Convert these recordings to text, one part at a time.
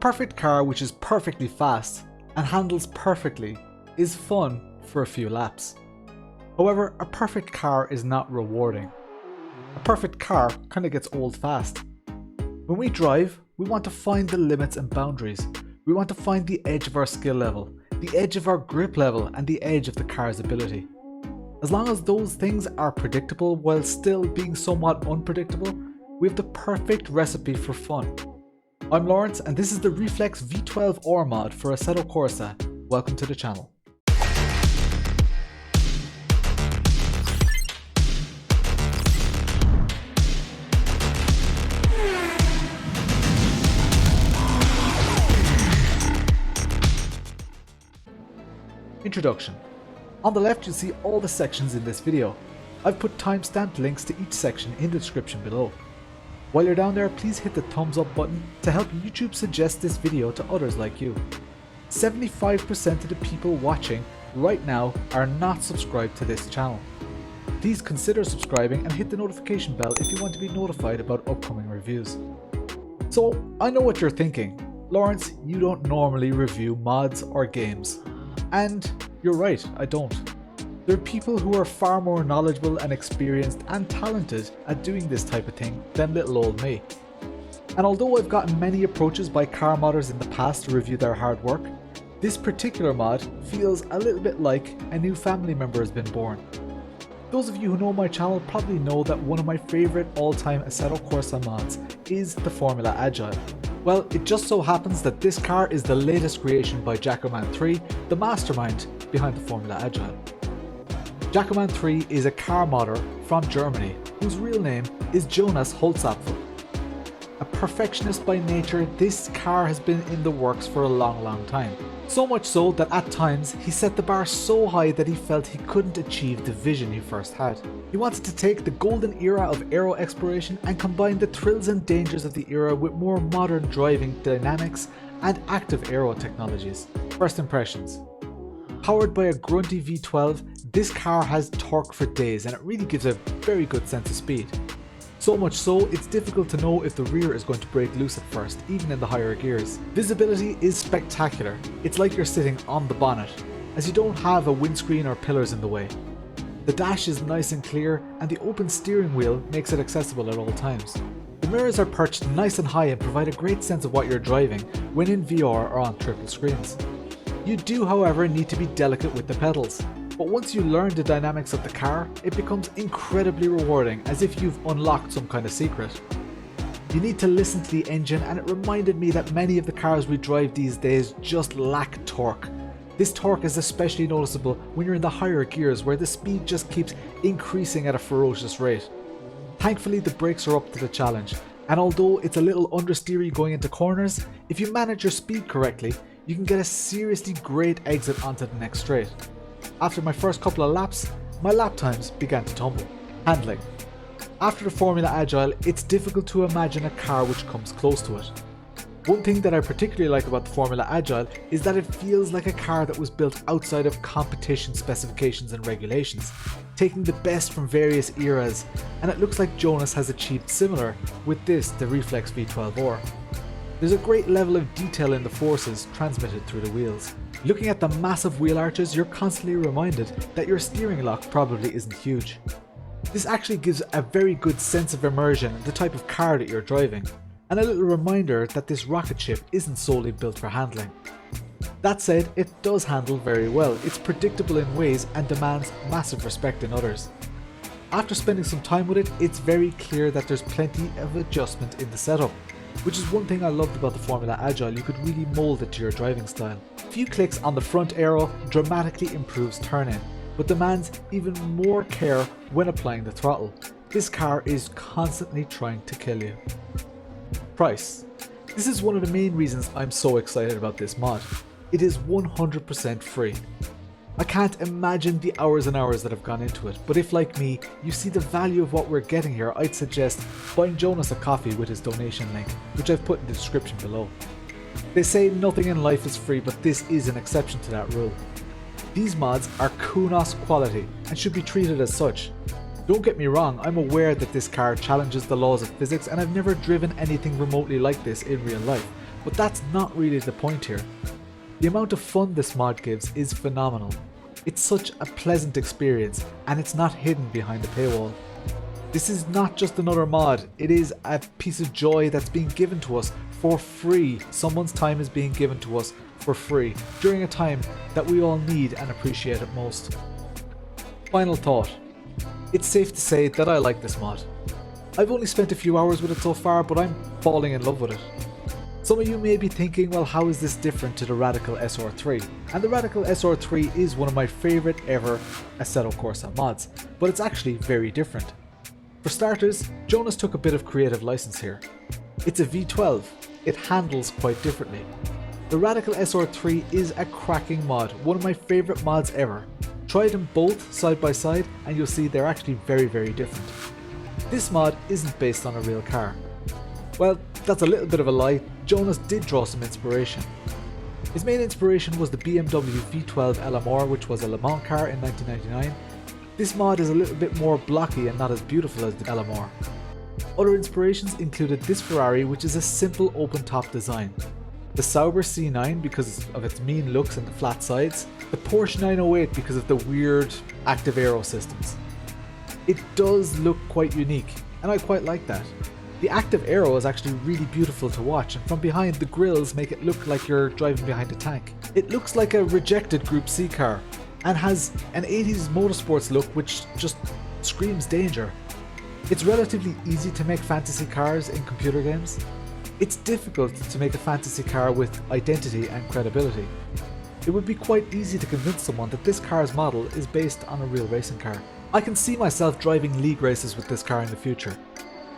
perfect car which is perfectly fast and handles perfectly is fun for a few laps. However, a perfect car is not rewarding. A perfect car kinda gets old fast. When we drive, we want to find the limits and boundaries. We want to find the edge of our skill level, the edge of our grip level, and the edge of the car's ability. As long as those things are predictable while still being somewhat unpredictable, we have the perfect recipe for fun. I'm Lawrence and this is the REFLEX V12R mod for Assetto Corsa. Welcome to the channel. Introduction. On the left you'll see all the sections in this video. I've put timestamped links to each section in the description below. While you're down there, please hit the thumbs up button to help YouTube suggest this video to others like you. 75% of the people watching right now are not subscribed to this channel. Please consider subscribing and hit the notification bell if you want to be notified about upcoming reviews. So, I know what you're thinking. Lawrence, you don't normally review mods or games. And you're right, I don't. There are people who are far more knowledgeable and experienced and talented at doing this type of thing than little old me. And although I've gotten many approaches by car modders in the past to review their hard work, this particular mod feels a little bit like a new family member has been born. Those of you who know my channel probably know that one of my favourite all-time Assetto Corsa mods is the Formula Agile. Well, it just so happens that this car is the latest creation by Jackoman3, the mastermind behind the Formula Agile. Jackoman3 is a car modder from Germany whose real name is Jonas Holzapfel. A perfectionist by nature, this car has been in the works for a long time. So much so that at times he set the bar so high that he felt he couldn't achieve the vision he first had. He wanted to take the golden era of aero exploration and combine the thrills and dangers of the era with more modern driving dynamics and active aero technologies. First impressions. Powered by a grunty V12, this car has torque for days and it really gives a very good sense of speed. So much so, it's difficult to know if the rear is going to break loose at first, even in the higher gears. Visibility is spectacular. It's like you're sitting on the bonnet, as you don't have a windscreen or pillars in the way. The dash is nice and clear, and the open steering wheel makes it accessible at all times. The mirrors are perched nice and high and provide a great sense of what you're driving when in VR or on triple screens. You do, however, need to be delicate with the pedals. But once you learn the dynamics of the car, it becomes incredibly rewarding, as if you've unlocked some kind of secret. You need to listen to the engine, and it reminded me that many of the cars we drive these days just lack torque. This torque is especially noticeable when you're in the higher gears where the speed just keeps increasing at a ferocious rate. Thankfully the brakes are up to the challenge, and although it's a little understeery going into corners, if you manage your speed correctly, you can get a seriously great exit onto the next straight. After my first couple of laps, my lap times began to tumble. Handling. After the Formula Agile, it's difficult to imagine a car which comes close to it. One thing that I particularly like about the Formula Agile is that it feels like a car that was built outside of competition specifications and regulations, taking the best from various eras, and it looks like Jonas has achieved similar with this, the REFLEX V12R. There's a great level of detail in the forces transmitted through the wheels. Looking at the massive wheel arches, you're constantly reminded that your steering lock probably isn't huge. This actually gives a very good sense of immersion in the type of car that you're driving, and a little reminder that this rocket ship isn't solely built for handling. That said, it does handle very well. It's predictable in ways and demands massive respect in others. After spending some time with it, it's very clear that there's plenty of adjustment in the setup, which is one thing I loved about the Formula Agile. You could really mold it to your driving style. A few clicks on the front aero dramatically improves turn-in, but demands even more care when applying the throttle. This car is constantly trying to kill you. Price. This is one of the main reasons I'm so excited about this mod. It is 100% free. I can't imagine the hours and hours that have gone into it, but if like me, you see the value of what we're getting here, I'd suggest buying Jonas a coffee with his donation link, which I've put in the description below. They say nothing in life is free, but this is an exception to that rule. These mods are Kunos quality and should be treated as such. Don't get me wrong, I'm aware that this car challenges the laws of physics and I've never driven anything remotely like this in real life, but that's not really the point here. The amount of fun this mod gives is phenomenal. It's such a pleasant experience, and it's not hidden behind a paywall. This is not just another mod, it is a piece of joy that's being given to us for free. Someone's time is being given to us for free during a time that we all need and appreciate it most. Final thought. It's safe to say that I like this mod. I've only spent a few hours with it so far, but I'm falling in love with it. Some of you may be thinking, well, how is this different to the Radical SR3? And the Radical SR3 is one of my favourite ever Assetto Corsa mods, but it's actually very different. For starters, Jonas took a bit of creative license here. It's a V12, it handles quite differently. The Radical SR3 is a cracking mod, one of my favourite mods ever. Try them both side by side and you'll see they're actually very, very different. This mod isn't based on a real car. Well, that's a little bit of a lie. Jonas did draw some inspiration. His main inspiration was the BMW V12 LMR, which was a Le Mans car in 1999. This mod is a little bit more blocky and not as beautiful as the LMR. Other inspirations included this Ferrari, which is a simple open top design, the Sauber C9 because of its mean looks and the flat sides, the Porsche 908 because of the weird active aero systems. It does look quite unique, and I quite like that. The active aero is actually really beautiful to watch, and from behind the grills make it look like you're driving behind a tank. It looks like a rejected Group C car, and has an 80s motorsports look which just screams danger. It's relatively easy to make fantasy cars in computer games. It's difficult to make a fantasy car with identity and credibility. It would be quite easy to convince someone that this car's model is based on a real racing car. I can see myself driving league races with this car in the future.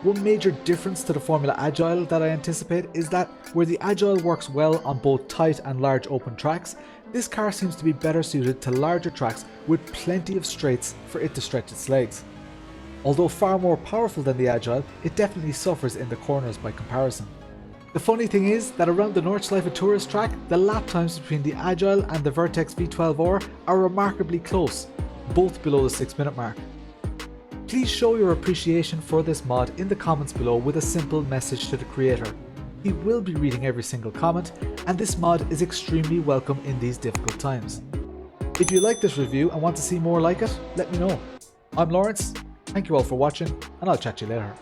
One major difference to the Formula Agile that I anticipate is that where the Agile works well on both tight and large open tracks, this car seems to be better suited to larger tracks with plenty of straights for it to stretch its legs. Although far more powerful than the Agile, it definitely suffers in the corners by comparison. The funny thing is that around the Nordschleife Tourist track, the lap times between the Agile and the Vertex V12R are remarkably close, both below the 6-minute mark. Please show your appreciation for this mod in the comments below with a simple message to the creator. He will be reading every single comment, and this mod is extremely welcome in these difficult times. If you like this review and want to see more like it, let me know. I'm Lawrence, thank you all for watching, and I'll chat to you later.